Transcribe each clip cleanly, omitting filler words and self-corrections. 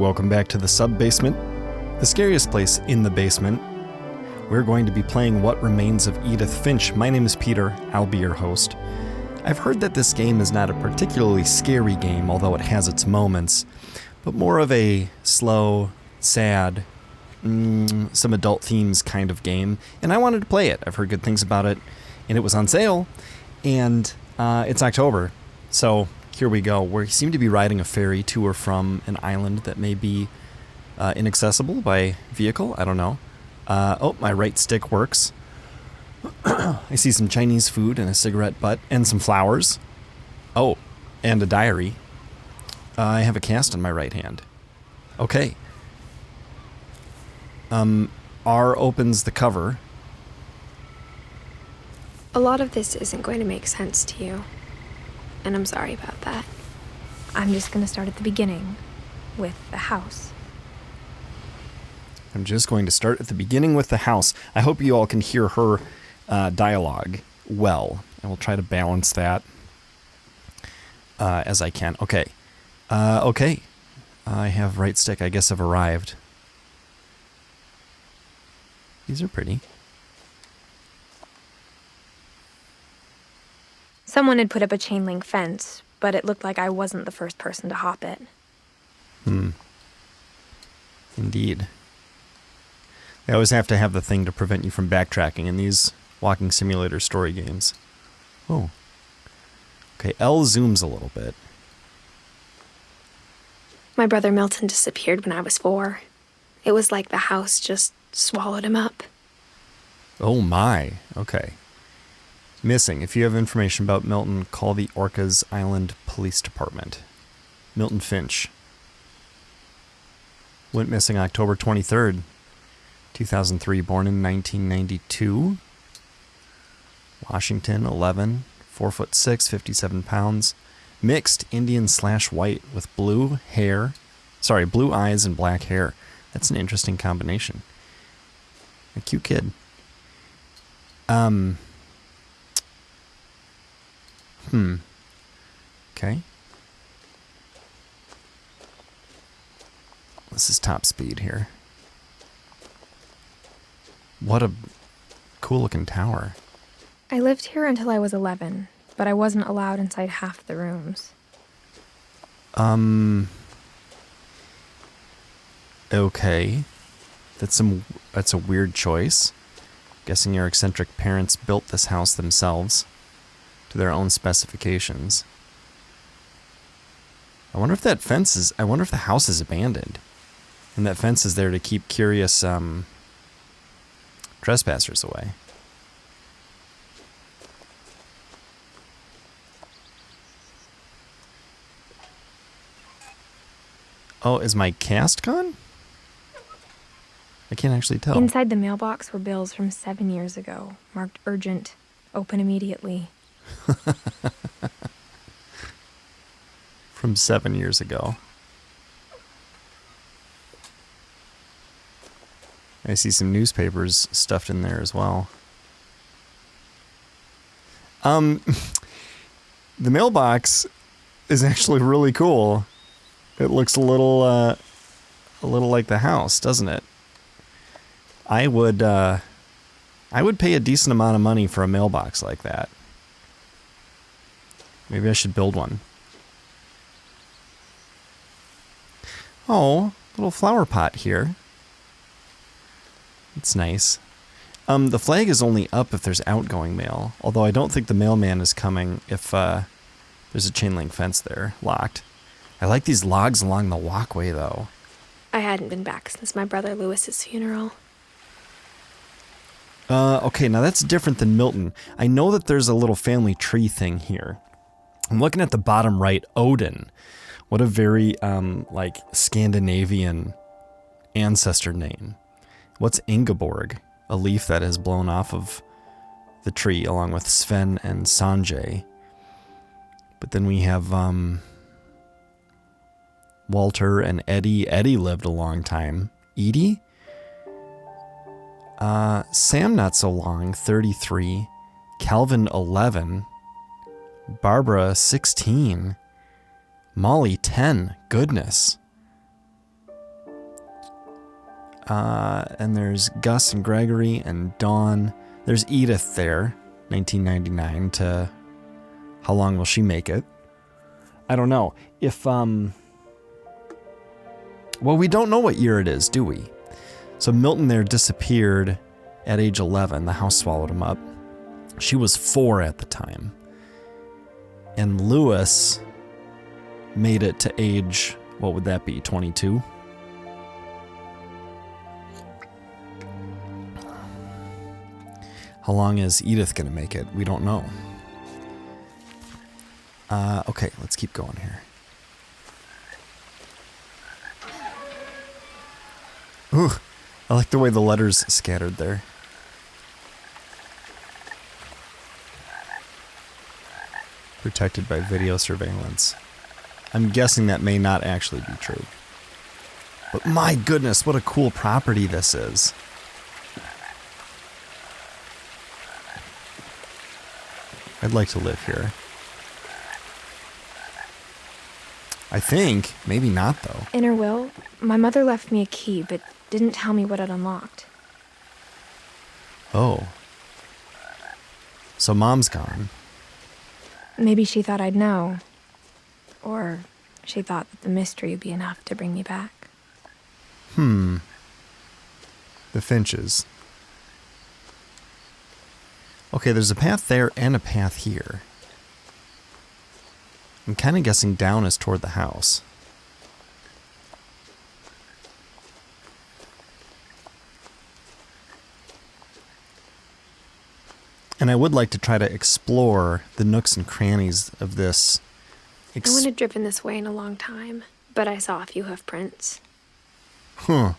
Welcome back to the sub-basement, the scariest place in the basement. We're going to be playing What Remains of Edith Finch. My name is Peter, I'll be your host. I've heard that this game is not a particularly scary game, although it has its moments, but more of a slow, sad, some adult themes kind of game, and I wanted to play it. I've heard good things about it, and it was on sale, and it's October, so here we go. We seem to be riding a ferry to or from an island that may be inaccessible by vehicle. I don't know. Oh, my right stick works. I see some Chinese food and a cigarette butt and some flowers. Oh, and a diary. I have a cast on my right hand. Okay. R opens the cover. A lot of this isn't going to make sense to you, and I'm sorry about that. I'm just going to start at the beginning, with the house. I'm just going to start at the beginning with the house. I hope you all can hear her dialogue well. I will try to balance that as I can. Okay. Okay. I have right stick. I guess I've arrived. These are pretty. Someone had put up a chain link fence, but it looked like I wasn't the first person to hop it. Indeed. They always have to have the thing to prevent you from backtracking in these walking simulator story games. Oh. Okay, L zooms a little bit. My brother Milton disappeared when I was 4. It was like the house just swallowed him up. Oh my. Okay. Missing. If you have information about Milton, call the Orcas Island Police Department. Milton Finch. Went missing October 23rd, 2003. Born in 1992. Washington, 11. 4'6", 57 pounds. Mixed Indian/white with blue eyes and black hair. That's an interesting combination. A cute kid. Okay. This is top speed here. What a cool looking tower. I lived here until I was 11, but I wasn't allowed inside half the rooms. Okay. That's a weird choice. Guessing your eccentric parents built this house themselves to their own specifications. I wonder if the house is abandoned. And that fence is there to keep curious trespassers away. Oh, is my cast gone? I can't actually tell. Inside the mailbox were bills from 7 years ago, marked urgent, open immediately. From 7 years ago. I see some newspapers stuffed in there as well. The mailbox is actually really cool. It looks a little like the house, doesn't it? I would pay a decent amount of money for a mailbox like that. Maybe I should build one. Oh, little flower pot here. It's nice. The flag is only up if there's outgoing mail, although I don't think the mailman is coming if there's a chain link fence there, locked. I like these logs along the walkway, though. I hadn't been back since my brother Lewis's funeral. Okay, now that's different than Milton. I know that there's a little family tree thing here. I'm looking at the bottom right, Odin. What a very, Scandinavian ancestor name. What's Ingeborg? A leaf that has blown off of the tree, along with Sven and Sanjay. But then we have, Walter and Eddie. Eddie lived a long time. Edie? Sam not so long, 33. Calvin, 11. Barbara, 16. Molly, 10. Goodness. And there's Gus and Gregory and Dawn. There's Edith there, 1999 to how long will she make it? I don't know. Well, we don't know what year it is, do we? So Milton there disappeared at age 11. The house swallowed him up. She was 4 at the time. And Lewis made it to age, what would that be, 22? How long is Edith going to make it? We don't know. Okay, let's keep going here. Ooh, I like the way the letters scattered there. Protected by video surveillance. I'm guessing that may not actually be true. But my goodness, what a cool property this is. I'd like to live here. I think. Maybe not, though. In her will, my mother left me a key, but didn't tell me what it unlocked. Oh. So Mom's gone. Maybe she thought I'd know. Or she thought that the mystery would be enough to bring me back. The Finches. Okay, there's a path there and a path here. I'm kind of guessing down is toward the house. And I would like to try to explore the nooks and crannies of this. I wouldn't have driven this way in a long time, but I saw a few hoof prints. Huh.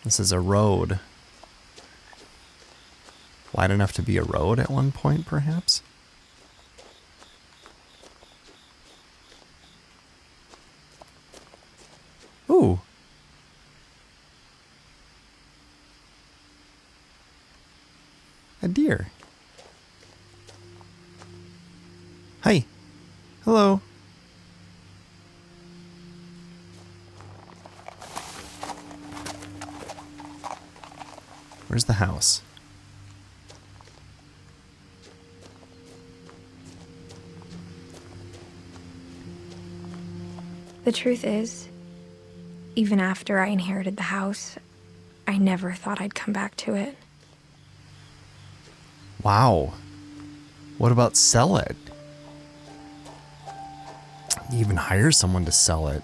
This is a road. Wide enough to be a road at one point, perhaps? Ooh. A deer. Hi. Hello. Where's the house? The truth is, even after I inherited the house, I never thought I'd come back to it. Wow. What about sell it? You even hire someone to sell it.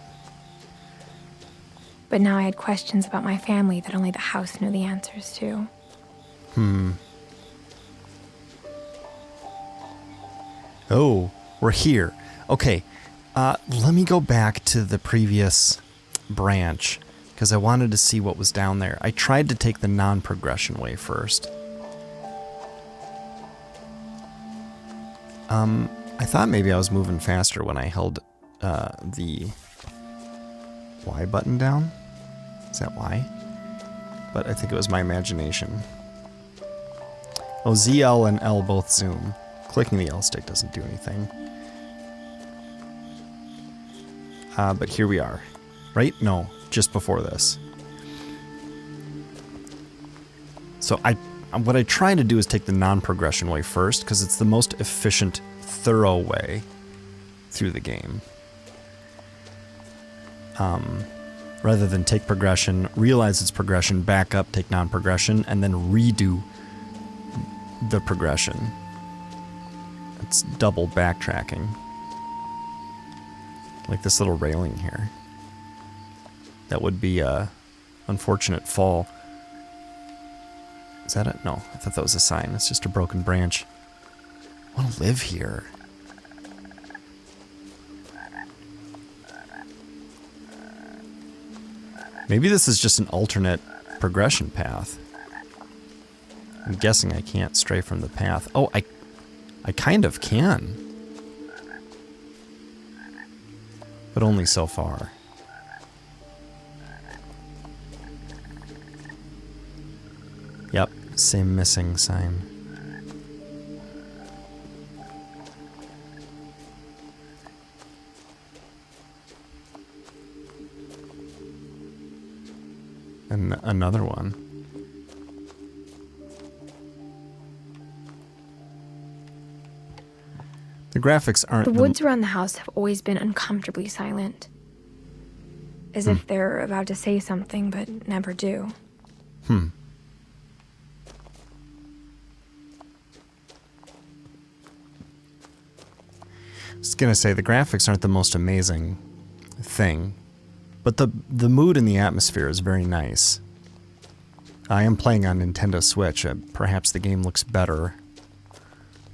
But now I had questions about my family that only the house knew the answers to. Oh, we're here. Okay, let me go back to the previous branch, because I wanted to see what was down there. I tried to take the non-progression way first. I thought maybe I was moving faster when I held the Y button down. Is that Y? But I think it was my imagination. Oh, ZL and L both zoom. Clicking the L stick doesn't do anything. But here we are. Right? No, just before this. So what I try to do is take the non-progression way first, because it's the most efficient, thorough way through the game. Rather than take progression, realize it's progression, back up, take non-progression, and then redo the progression. It's double backtracking. Like this little railing here. That would be a unfortunate fall. Is that it? No, I thought that was a sign. It's just a broken branch. I want to live here. Maybe this is just an alternate progression path. I'm guessing I can't stray from the path. Oh, I kind of can. But only so far. Yep, same missing sign. And another one. The graphics aren't... The woods around the house have always been uncomfortably silent. As if they're about to say something, but never do. I was gonna say, the graphics aren't the most amazing thing, but the mood and the atmosphere is very nice. I am playing on Nintendo Switch. Perhaps the game looks better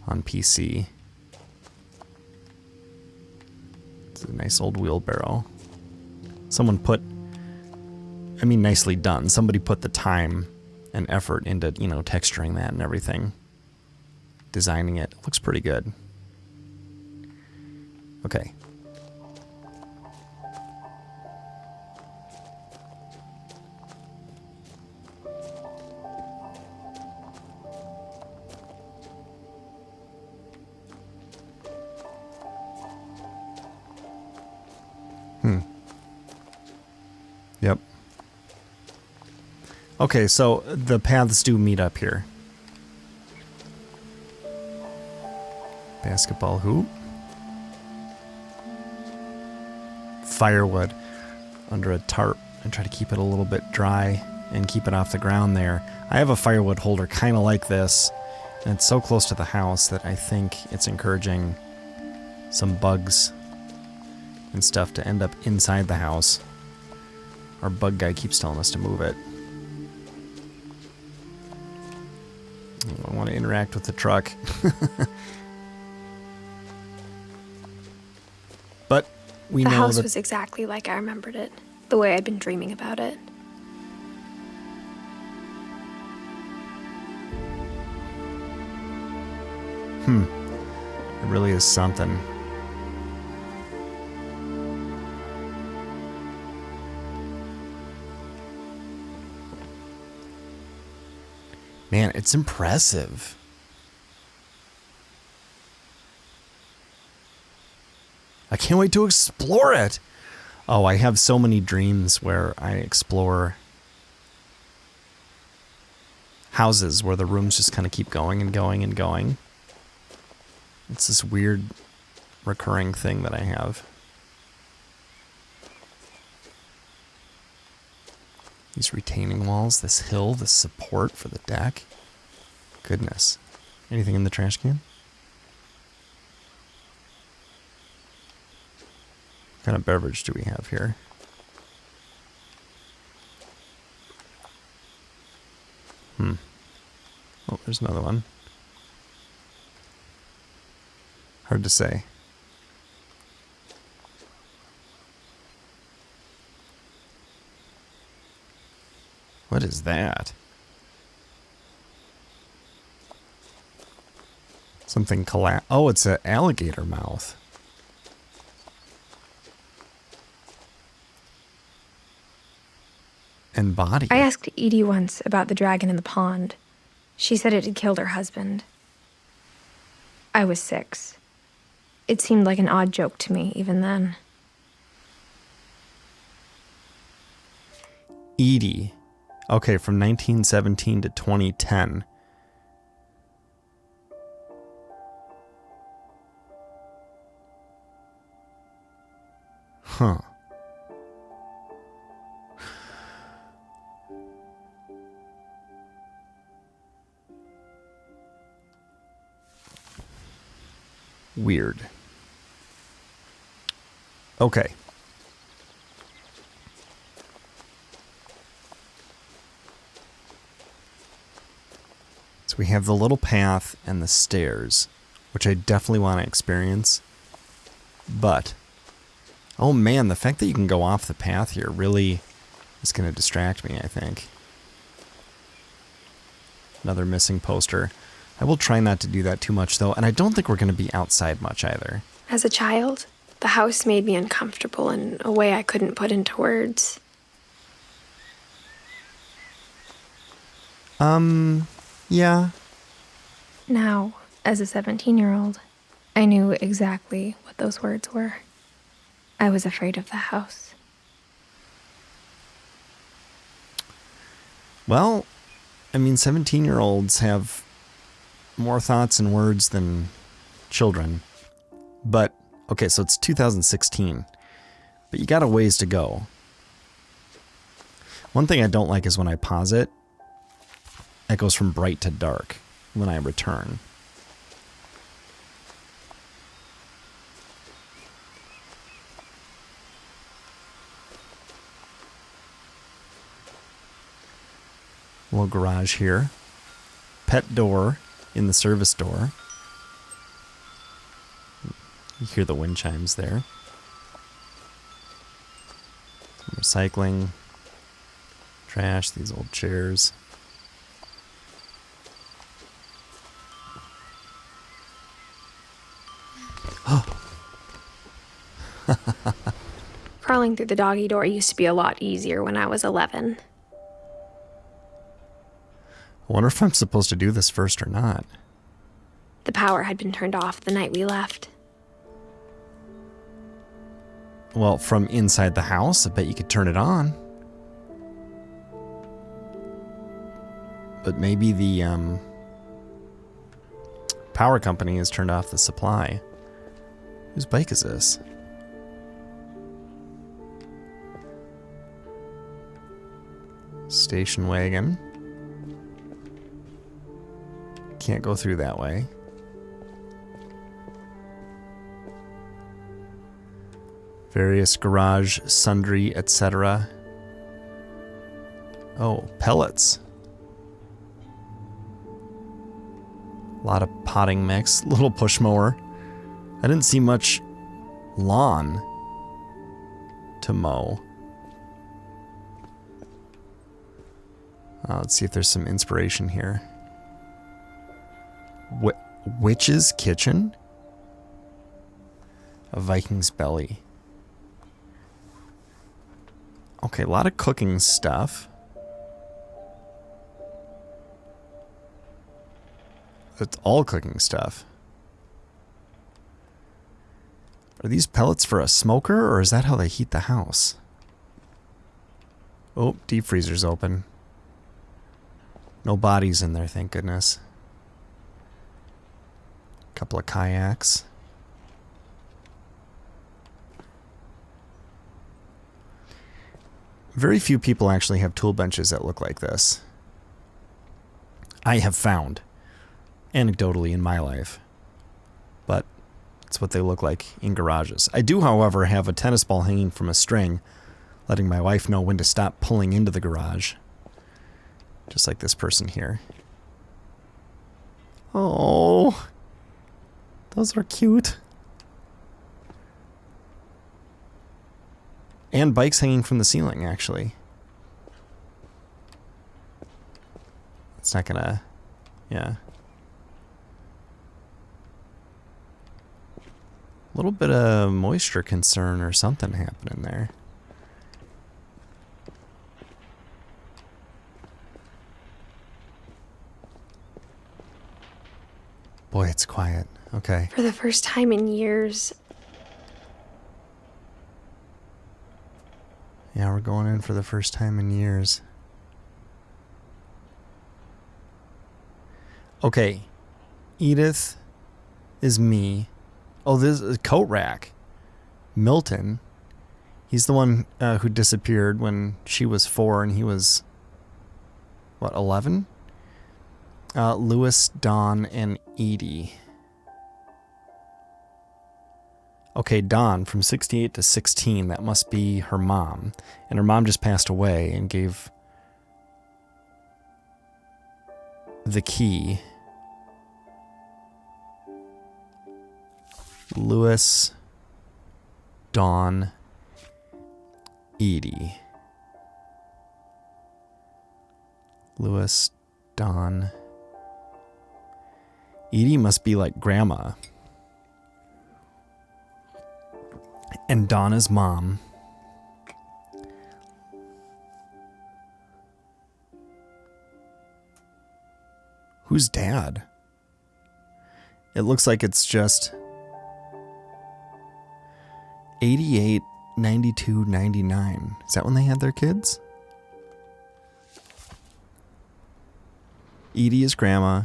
on PC. It's a nice old wheelbarrow. Someone put, I mean, nicely done. Somebody put the time and effort into, texturing that and everything. Designing it. Looks pretty good. Okay. Yep. Okay, so the paths do meet up here. Basketball hoop. Firewood under a tarp and try to keep it a little bit dry and keep it off the ground there. I have a firewood holder kind of like this, and it's so close to the house that I think it's encouraging some bugs and stuff to end up inside the house. Our bug guy keeps telling us to move it. I want to interact with the truck. But we know the house that was exactly like I remembered it, the way I'd been dreaming about it. it really is something. Man, it's impressive. I can't wait to explore it. Oh, I have so many dreams where I explore houses where the rooms just kind of keep going and going and going. It's this weird recurring thing that I have. These retaining walls, this hill, this support for the deck. Goodness. Anything in the trash can? What kind of beverage do we have here? Oh, there's another one. Hard to say. What is that? Something oh, it's an alligator mouth. And body. I asked Edie once about the dragon in the pond. She said it had killed her husband. I was 6. It seemed like an odd joke to me, even then. Edie. Okay, from 1917 to 2010. Huh. Weird. Okay. So we have the little path and the stairs, which I definitely want to experience. But, oh man, the fact that you can go off the path here really is going to distract me, I think. Another missing poster. I will try not to do that too much, though, and I don't think we're going to be outside much either. As a child, the house made me uncomfortable in a way I couldn't put into words. Yeah. Now, as a 17-year-old, I knew exactly what those words were. I was afraid of the house. Well, I mean, 17-year-olds have more thoughts and words than children. But, okay, so it's 2016. But you got a ways to go. One thing I don't like is when I pause it, it goes from bright to dark when I return. Little garage here. Pet door in the service door. You hear the wind chimes there. Recycling. Trash, these old chairs. Crawling through the doggy door used to be a lot easier when I was 11. I wonder if I'm supposed to do this first or not. The power had been turned off the night we left. Well, from inside the house, I bet you could turn it on. But maybe the power company has turned off the supply. Whose bike is this? Station wagon. Can't go through that way. Various garage, sundry, etc. Oh, pellets. A lot of potting mix. Little push mower. I didn't see much lawn to mow. Let's see if there's some inspiration here. Witch's Kitchen? A Viking's Belly. Okay, a lot of cooking stuff. It's all cooking stuff. Are these pellets for a smoker, or is that how they heat the house? Oh, deep freezer's open. No bodies in there, thank goodness. Couple of kayaks. Very few people actually have tool benches that look like this. I have found, anecdotally in my life. But it's what they look like in garages. I do, however, have a tennis ball hanging from a string, letting my wife know when to stop pulling into the garage. Just like this person here. Oh, those are cute. And bikes hanging from the ceiling, actually. It's not gonna... Yeah. A little bit of moisture concern or something happening there. Boy, it's quiet. Okay. For the first time in years, Yeah, we're going in for the first time in years. Okay. Edith is me. Oh, this is a coat rack. Milton. He's the one who disappeared when she was 4 and he was, what, 11? Lewis, Dawn, and Edie. Okay, Dawn, from 68 to 16, that must be her mom. And her mom just passed away and gave the key. Lewis, Dawn, Edie. Lewis, Dawn. Edie must be like grandma. And Donna's mom. Who's dad? It looks like it's just 88, 92, 99. Is that when they had their kids? Edie is grandma.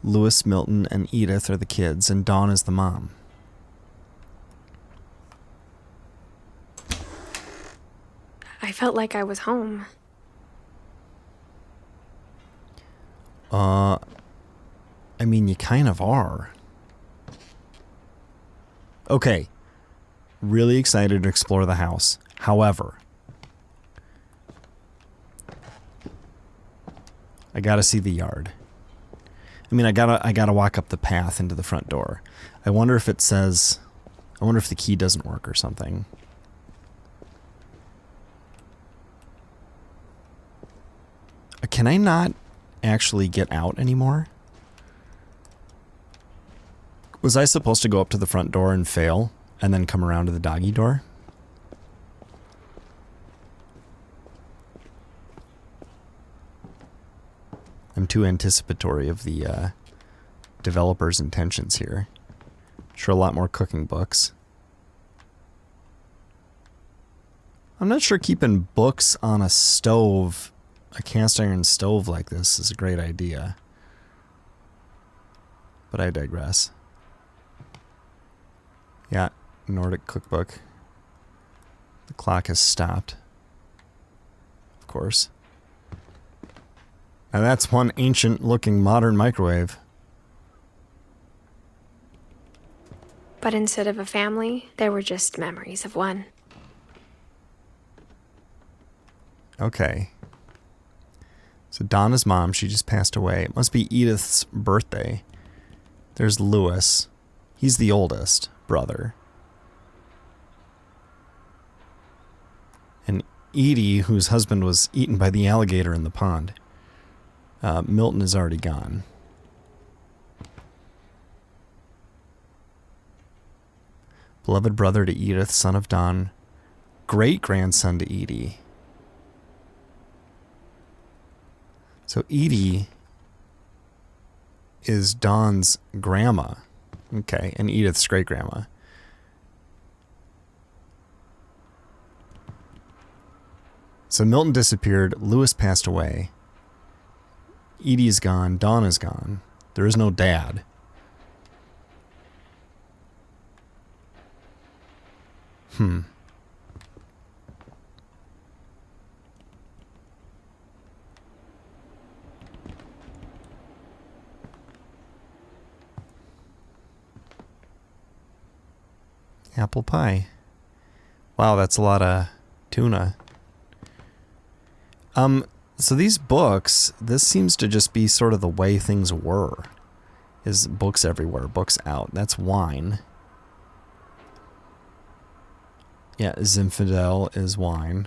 Lewis, Milton, and Edith are the kids, and Dawn is the mom. I felt like I was home. I mean, you kind of are. Okay. Really excited to explore the house. However, I gotta see the yard. I mean, I gotta walk up the path into the front door. I wonder if the key doesn't work or something. Can I not actually get out anymore? Was I supposed to go up to the front door and fail, and then come around to the doggy door? I'm too anticipatory of the developer's intentions here. Sure, a lot more cooking books. I'm not sure keeping books on a stove, a cast iron stove like this, is a great idea. But I digress. Yeah, Nordic cookbook. The clock has stopped. Of course. Now that's one ancient-looking modern microwave. But instead of a family, there were just memories of one. Okay. So Donna's mom, she just passed away. It must be Edith's birthday. There's Lewis. He's the oldest brother. And Edie, whose husband was eaten by the alligator in the pond. Milton is already gone. Beloved brother to Edith, son of Don. Great-grandson to Edie. So Edie is Don's grandma. Okay, and Edith's great-grandma. So Milton disappeared, Lewis passed away. Edie is gone, Dawn is gone. There is no dad. Apple pie. Wow, that's a lot of tuna. So these books, this seems to just be sort of the way things were. Is books everywhere, books out. That's wine. Yeah, Zinfandel is wine.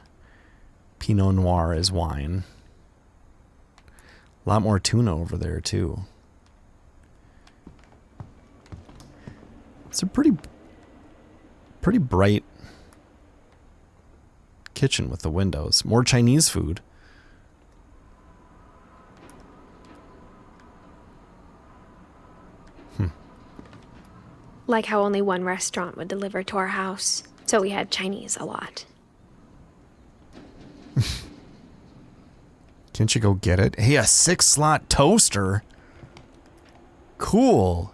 Pinot Noir is wine. A lot more tuna over there, too. It's a pretty bright kitchen with the windows. More Chinese food. Like how only one restaurant would deliver to our house, so we had Chinese a lot. Can't you go get it? Hey, a 6-slot toaster? Cool.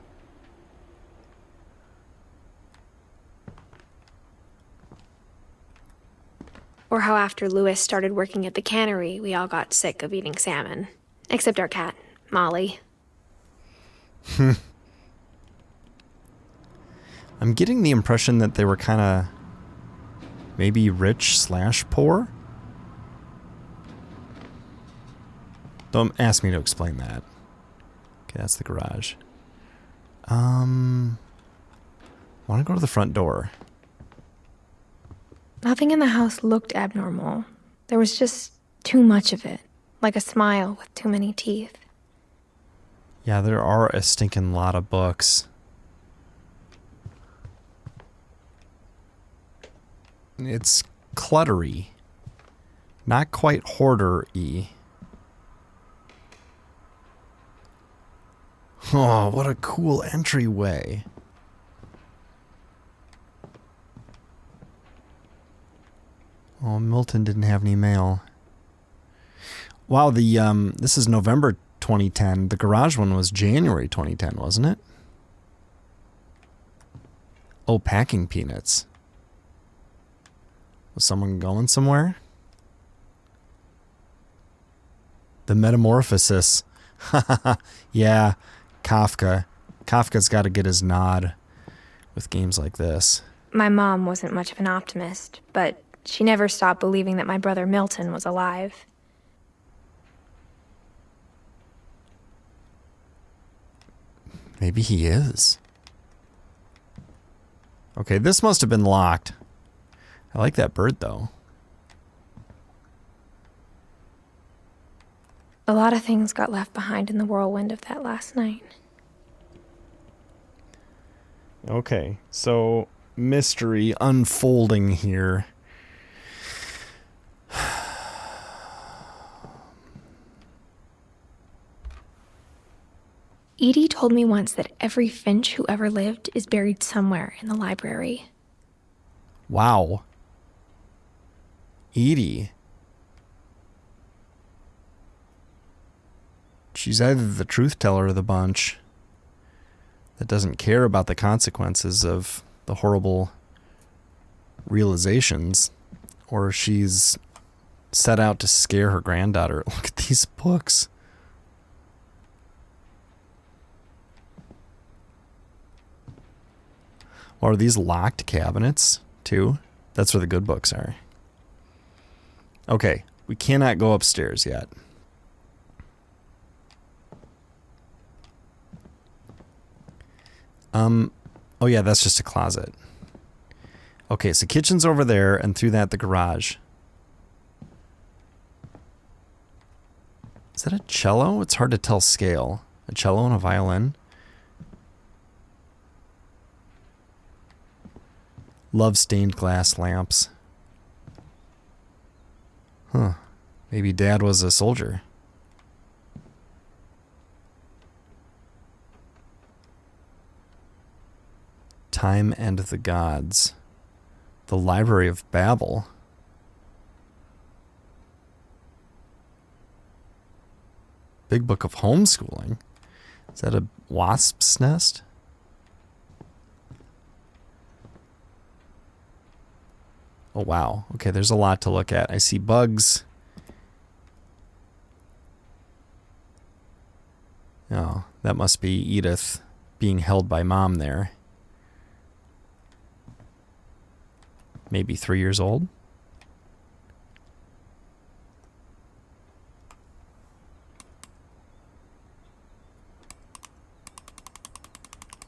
Or how after Lewis started working at the cannery, we all got sick of eating salmon. Except our cat, Molly. I'm getting the impression that they were kind of maybe rich/poor. Don't ask me to explain that. Okay, that's the garage. Want to go to the front door. Nothing in the house looked abnormal. There was just too much of it, like a smile with too many teeth. Yeah, there are a stinking lot of books. It's cluttery. Not quite hoarder-y. Oh, what a cool entryway. Oh, Milton didn't have any mail. Wow, this is November 2010. The garage one was January 2010, wasn't it? Oh, packing peanuts. Was someone going somewhere? The Metamorphosis. Yeah, Kafka. Kafka's got to get his nod with games like this. My mom wasn't much of an optimist, but she never stopped believing that my brother Milton was alive. Maybe he is. Okay, this must have been locked. I like that bird, though. A lot of things got left behind in the whirlwind of that last night. Okay, so mystery unfolding here. Edie told me once that every Finch who ever lived is buried somewhere in the library. Wow. Edie. She's either the truth teller of the bunch that doesn't care about the consequences of the horrible realizations, or she's set out to scare her granddaughter. Look at these books. Or are these locked cabinets, too? That's where the good books are. Okay, we cannot go upstairs yet. Oh yeah, that's just a closet. Okay, so kitchen's over there, and through that, the garage. Is that a cello? It's hard to tell scale. A cello and a violin? Love stained glass lamps. Huh. Maybe Dad was a soldier. Time and the Gods. The Library of Babel. Big Book of Homeschooling. Is that a wasp's nest? Oh, wow. Okay, there's a lot to look at. I see bugs. Oh, that must be Edith being held by Mom there. Maybe 3 years old?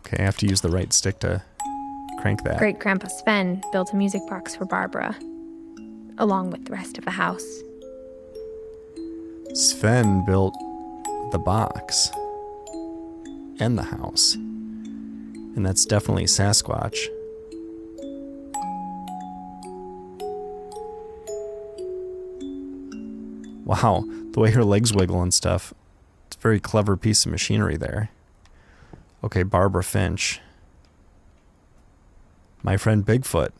Okay, I have to use the right stick to crank that. Great-Grandpa Sven built a music box for Barbara, along with the rest of the house. Sven built the box and the house. And that's definitely Sasquatch. Wow, the way her legs wiggle and stuff. It's a very clever piece of machinery there. Okay, Barbara Finch. My Friend Bigfoot.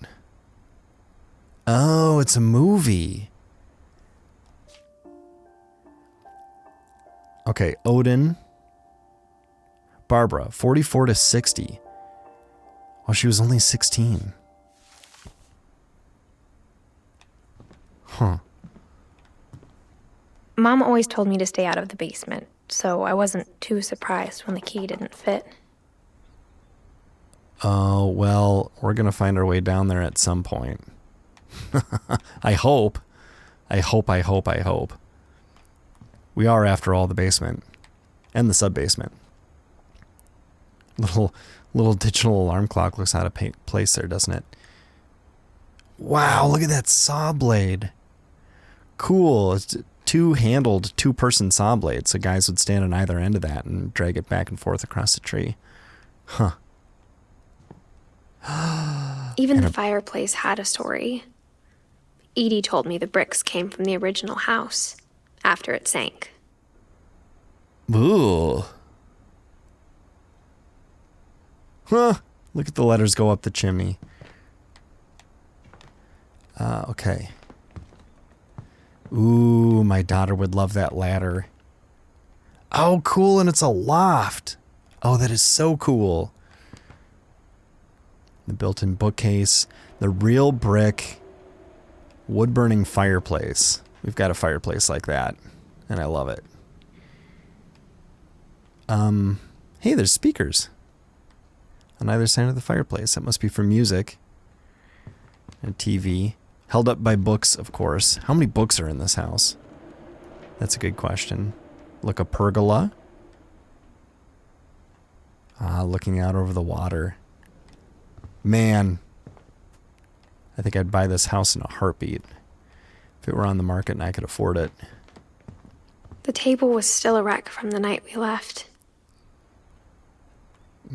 Oh, it's a movie. Okay, Odin. Barbara, 44 to 60. Well, she was only 16. Huh. Mom always told me to stay out of the basement, so I wasn't too surprised when the key didn't fit. Oh, well, we're going to find our way down there at some point. I hope. I hope. We are, after all, the basement. And the sub-basement. Little digital alarm clock looks out of place there, doesn't it? Wow, look at that saw blade. Cool. It's two-handled, two-person saw blade, so guys would stand on either end of that and drag it back and forth across the tree. Huh. Even the fireplace had a story. Edie told me the bricks came from the original house, after it sank. Ooh. Huh. Look at the letters go up the chimney. Okay. Ooh, my daughter would love that ladder. Oh, cool, and it's a loft. Oh, that is so cool. The built-in bookcase, the real brick wood-burning fireplace. We've got a fireplace like that, and I love it. Hey, there's speakers on either side of the fireplace. That must be for music. And TV. Held up by books, of course. How many books are in this house? That's a good question. Look, a pergola. Looking out over the water. Man, I think I'd buy this house in a heartbeat if it were on the market and I could afford it. The table was still a wreck from the night we left.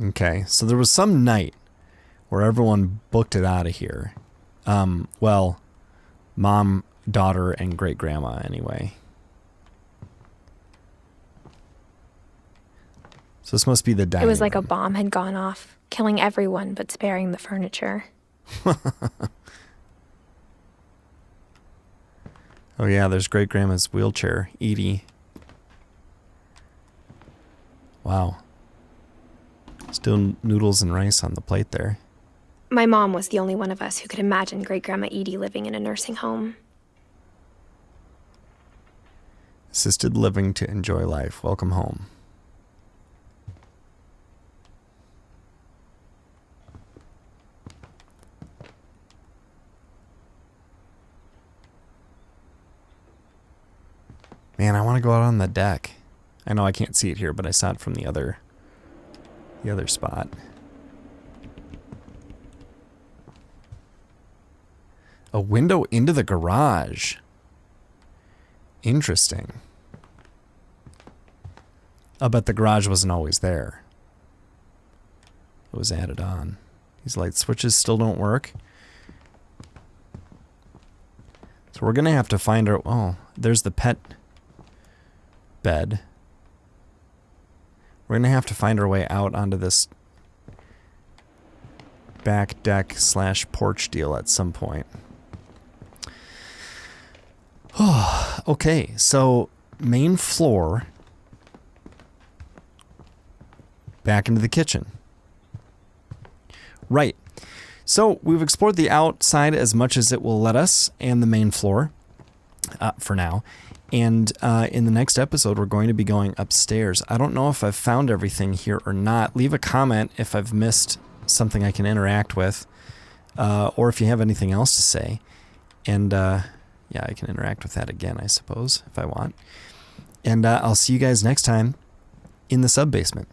Okay, so there was some night where everyone booked it out of here. Well, mom, daughter, and great-grandma anyway. So this must be the dining It was like room. a bomb had gone off, killing everyone but sparing the furniture. Oh yeah, there's great-grandma's wheelchair, Edie. Wow. Still noodles and rice on the plate there. My mom was the only one of us who could imagine Great-Grandma Edie living in a nursing home. Assisted living to enjoy life. Welcome home. Man, I want to go out on the deck. I know I can't see it here, but I saw it from the other spot. A window into the garage. Interesting. I bet the garage wasn't always there. It was added on. These light switches still don't work. So we're going to have to find our... Oh, there's the pet bed. We're going to have to find our way out onto this back deck / porch deal at some point. Okay, so main floor, back into the kitchen. Right. So we've explored the outside as much as it will let us, and the main floor for now. And in the next episode, we're going to be going upstairs. I don't know if I've found everything here or not. Leave a comment if I've missed something I can interact with, or if you have anything else to say. And yeah, I can interact with that again, I suppose, if I want. And I'll see you guys next time in the sub-basement.